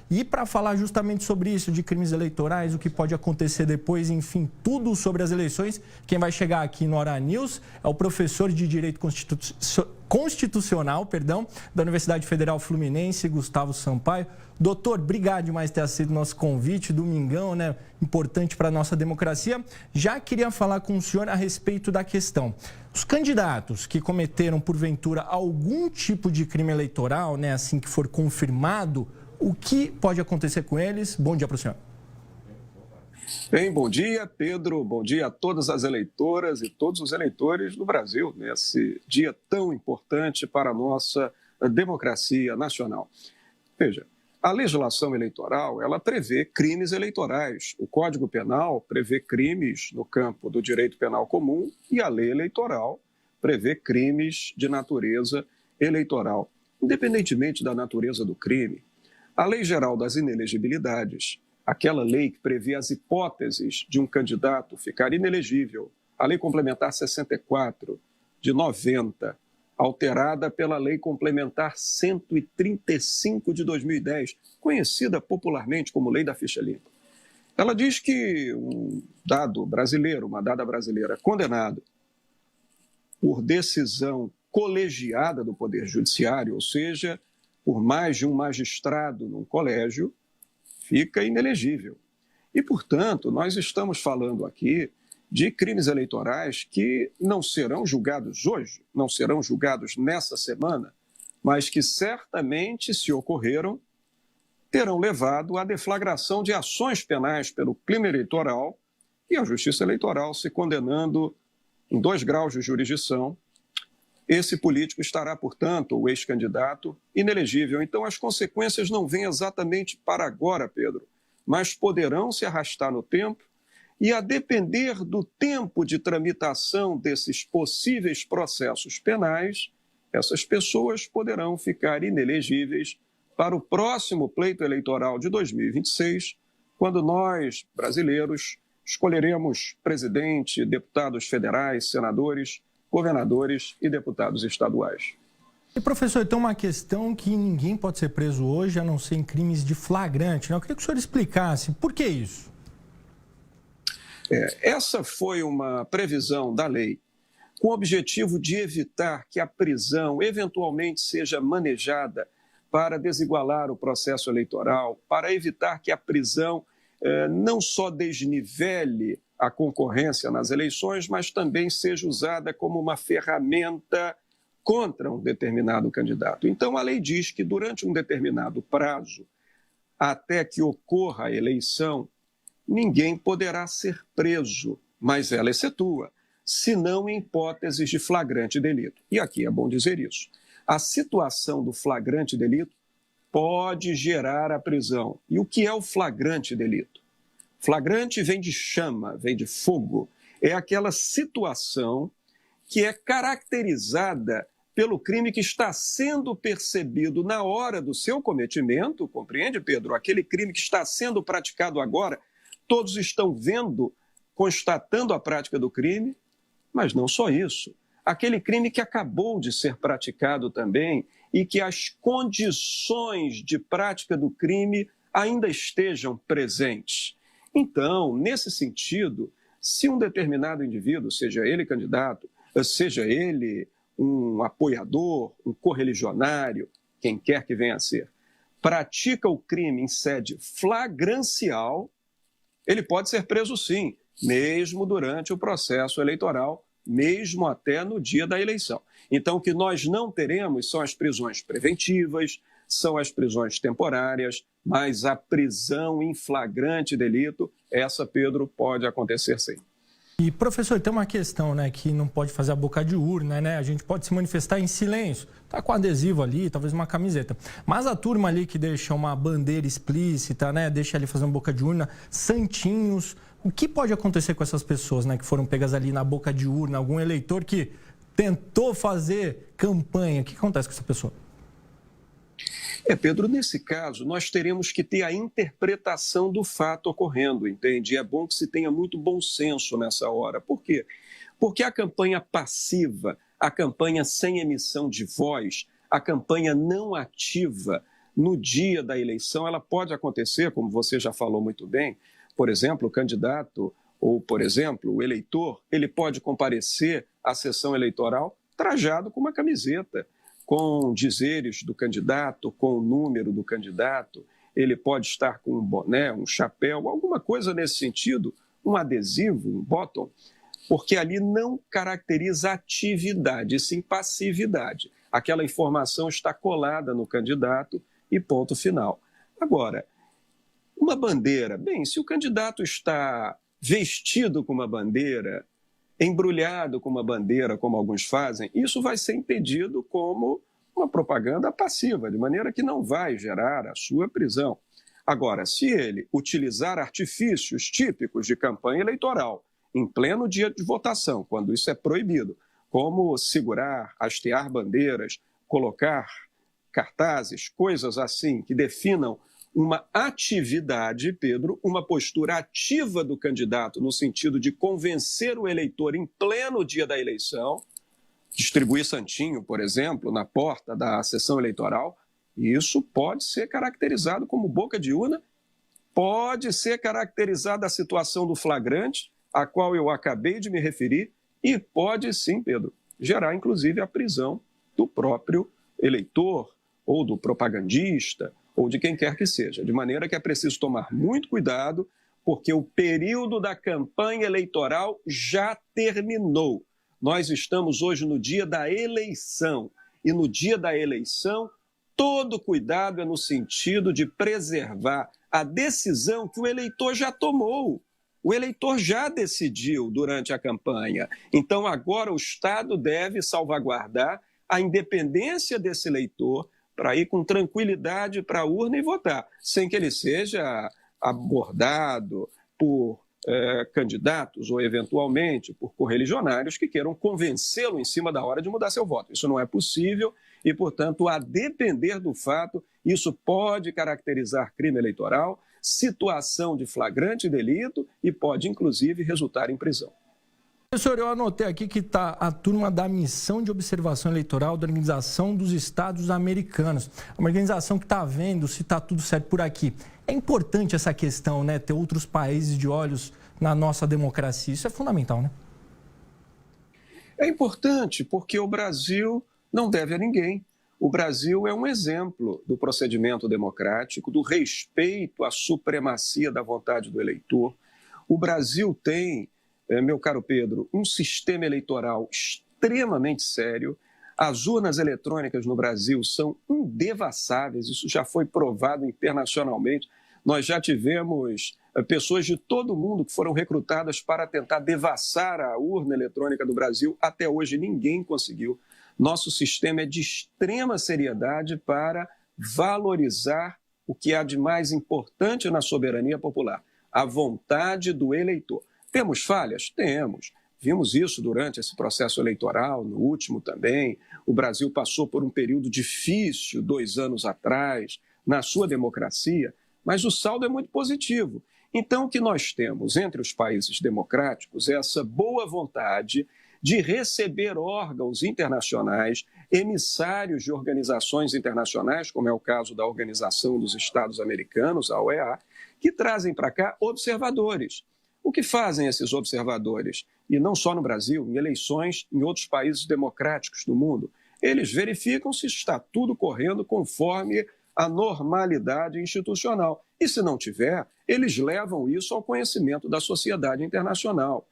E para falar justamente sobre isso, de crimes eleitorais, o que pode acontecer depois, enfim, tudo sobre as eleições, quem vai chegar aqui no Hora News é o professor de Direito Constitucional, da Universidade Federal Fluminense, Gustavo Sampaio. Doutor, obrigado demais por ter aceito o nosso convite, domingão, né? Importante para a nossa democracia. Já queria falar com o senhor a respeito da questão. Os candidatos que cometeram, porventura, algum tipo de crime eleitoral, né? Assim que for confirmado, o que pode acontecer com eles? Bom dia para o senhor. Bem, bom dia, Pedro. Bom dia a todas as eleitoras e todos os eleitores do Brasil, nesse dia tão importante para a nossa democracia nacional. Veja, a legislação eleitoral, ela prevê crimes eleitorais. O Código Penal prevê crimes no campo do direito penal comum e a lei eleitoral prevê crimes de natureza eleitoral. Independentemente da natureza do crime, a Lei Geral das Inelegibilidades, aquela lei que prevê as hipóteses de um candidato ficar inelegível, a Lei Complementar 64 de 90, alterada pela Lei Complementar 135 de 2010, conhecida popularmente como Lei da Ficha Limpa. Ela diz que um dado brasileiro, uma dada brasileira condenado por decisão colegiada do Poder Judiciário, ou seja, por mais de um magistrado num colégio, fica inelegível. E, portanto, nós estamos falando aqui de crimes eleitorais que não serão julgados hoje, não serão julgados nessa semana, mas que certamente, se ocorreram, terão levado à deflagração de ações penais pelo crime eleitoral e a Justiça Eleitoral se condenando em 2 graus de jurisdição. Esse político estará, portanto, o ex-candidato, inelegível. Então, as consequências não vêm exatamente para agora, Pedro, mas poderão se arrastar no tempo e, a depender do tempo de tramitação desses possíveis processos penais, essas pessoas poderão ficar inelegíveis para o próximo pleito eleitoral de 2026, quando nós, brasileiros, escolheremos presidente, deputados federais, senadores, governadores e deputados estaduais. E, professor, então uma questão que ninguém pode ser preso hoje, a não ser em crimes de flagrante, né? Eu queria que o senhor explicasse por que isso. Essa foi uma previsão da lei com o objetivo de evitar que a prisão eventualmente seja manejada para desigualar o processo eleitoral, para evitar que a prisão não só desnivele a concorrência nas eleições, mas também seja usada como uma ferramenta contra um determinado candidato. Então, a lei diz que durante um determinado prazo, até que ocorra a eleição, ninguém poderá ser preso, mas ela excetua, senão em hipóteses de flagrante delito. E aqui é bom dizer isso. A situação do flagrante delito pode gerar a prisão. E o que é o flagrante delito? Flagrante vem de chama, vem de fogo. É aquela situação que é caracterizada pelo crime que está sendo percebido na hora do seu cometimento, compreende, Pedro? Aquele crime que está sendo praticado agora, todos estão vendo, constatando a prática do crime, mas não só isso. Aquele crime que acabou de ser praticado também e que as condições de prática do crime ainda estejam presentes. Então, nesse sentido, se um determinado indivíduo, seja ele candidato, seja ele um apoiador, um correligionário, quem quer que venha a ser, pratica o crime em sede flagrancial, ele pode ser preso sim, mesmo durante o processo eleitoral, mesmo até no dia da eleição. Então, o que nós não teremos são as prisões preventivas, são as prisões temporárias, mas a prisão em flagrante delito, essa, Pedro, pode acontecer sim. E, professor, tem uma questão, né, que não pode fazer a boca de urna, né? A gente pode se manifestar em silêncio, tá com adesivo ali, talvez uma camiseta. Mas a turma ali que deixa uma bandeira explícita, né, deixa ali fazer uma boca de urna, santinhos. O que pode acontecer com essas pessoas, né, que foram pegas ali na boca de urna? Algum eleitor que tentou fazer campanha, o que acontece com essa pessoa? Pedro, nesse caso, nós teremos que ter a interpretação do fato ocorrendo, entende? E é bom que se tenha muito bom senso nessa hora. Por quê? Porque a campanha passiva, a campanha sem emissão de voz, a campanha não ativa, no dia da eleição, ela pode acontecer, como você já falou muito bem, por exemplo, o candidato ou, por exemplo, o eleitor, ele pode comparecer à sessão eleitoral trajado com uma camiseta, com dizeres do candidato, com o número do candidato, ele pode estar com um boné, um chapéu, alguma coisa nesse sentido, um adesivo, um bottom, porque ali não caracteriza atividade, sim passividade. Aquela informação está colada no candidato e ponto final. Agora, uma bandeira, bem, se o candidato está vestido com uma bandeira, embrulhado com uma bandeira, como alguns fazem, isso vai ser entendido como uma propaganda passiva, de maneira que não vai gerar a sua prisão. Agora, se ele utilizar artifícios típicos de campanha eleitoral em pleno dia de votação, quando isso é proibido, como segurar, hastear bandeiras, colocar cartazes, coisas assim que definam uma atividade, Pedro, uma postura ativa do candidato no sentido de convencer o eleitor em pleno dia da eleição, distribuir santinho, por exemplo, na porta da sessão eleitoral, isso pode ser caracterizado como boca de urna, pode ser caracterizada a situação do flagrante, a qual eu acabei de me referir, e pode sim, Pedro, gerar inclusive a prisão do próprio eleitor ou do propagandista, ou de quem quer que seja. De maneira que é preciso tomar muito cuidado, porque o período da campanha eleitoral já terminou. Nós estamos hoje no dia da eleição, e no dia da eleição, todo cuidado é no sentido de preservar a decisão que o eleitor já tomou. O eleitor já decidiu durante a campanha. Então, agora o Estado deve salvaguardar a independência desse eleitor para ir com tranquilidade para a urna e votar, sem que ele seja abordado por candidatos ou, eventualmente, por correligionários que queiram convencê-lo em cima da hora de mudar seu voto. Isso não é possível e, portanto, a depender do fato, isso pode caracterizar crime eleitoral, situação de flagrante delito e pode, inclusive, resultar em prisão. Professor, eu anotei aqui que está a turma da Missão de Observação Eleitoral da Organização dos Estados Americanos. Uma organização que está vendo se está tudo certo por aqui. É importante essa questão, né? Ter outros países de olhos na nossa democracia. Isso é fundamental, né? É importante porque o Brasil não deve a ninguém. O Brasil é um exemplo do procedimento democrático, do respeito à supremacia da vontade do eleitor. O Brasil tem, meu caro Pedro, um sistema eleitoral extremamente sério. As urnas eletrônicas no Brasil são indevassáveis, isso já foi provado internacionalmente. Nós já tivemos pessoas de todo o mundo que foram recrutadas para tentar devassar a urna eletrônica do Brasil. Até hoje ninguém conseguiu. Nosso sistema é de extrema seriedade para valorizar o que há de mais importante na soberania popular, a vontade do eleitor. Temos falhas? Temos. Vimos isso durante esse processo eleitoral, no último também. O Brasil passou por um período difícil 2 anos atrás, na sua democracia, mas o saldo é muito positivo. Então, o que nós temos entre os países democráticos é essa boa vontade de receber órgãos internacionais, emissários de organizações internacionais, como é o caso da Organização dos Estados Americanos, a OEA, que trazem para cá observadores. O que fazem esses observadores? E não só no Brasil, em eleições em outros países democráticos do mundo. Eles verificam se está tudo correndo conforme a normalidade institucional. E se não tiver, eles levam isso ao conhecimento da sociedade internacional.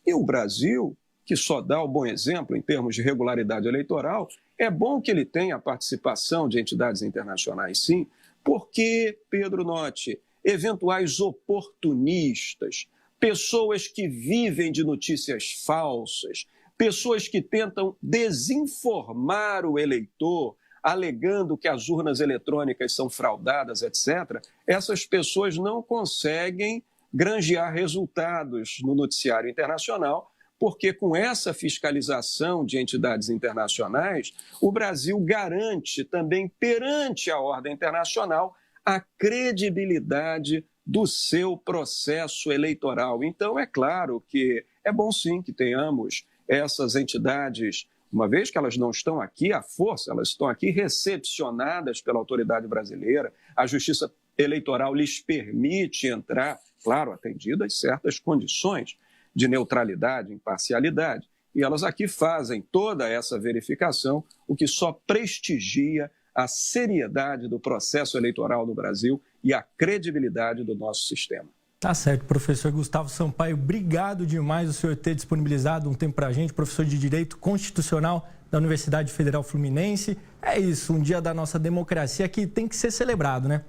E o Brasil, que só dá o bom exemplo em termos de regularidade eleitoral, é bom que ele tenha a participação de entidades internacionais, sim, porque, Pedro, note, eventuais oportunistas, pessoas que vivem de notícias falsas, pessoas que tentam desinformar o eleitor, alegando que as urnas eletrônicas são fraudadas, etc., essas pessoas não conseguem granjear resultados no noticiário internacional, porque com essa fiscalização de entidades internacionais, o Brasil garante também perante a ordem internacional a credibilidade do seu processo eleitoral. Então, é claro que é bom sim que tenhamos essas entidades uma vez que elas não estão aqui à força, elas estão aqui recepcionadas pela autoridade brasileira, a Justiça Eleitoral lhes permite entrar, claro, atendidas certas condições de neutralidade, imparcialidade, e elas aqui fazem toda essa verificação, o que só prestigia a seriedade do processo eleitoral no Brasil e a credibilidade do nosso sistema. Tá certo, professor Gustavo Sampaio, obrigado demais o senhor ter disponibilizado um tempo para a gente, professor de Direito Constitucional da Universidade Federal Fluminense. É isso, um dia da nossa democracia que tem que ser celebrado, né?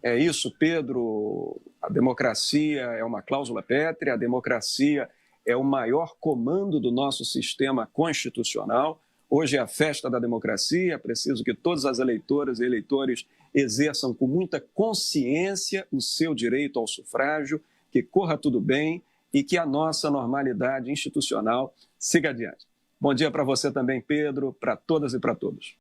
É isso, Pedro. A democracia é uma cláusula pétrea, a democracia é o maior comando do nosso sistema constitucional. Hoje é a festa da democracia, é preciso que todas as eleitoras e eleitores exerçam com muita consciência o seu direito ao sufrágio, que corra tudo bem e que a nossa normalidade institucional siga adiante. Bom dia para você também, Pedro, para todas e para todos.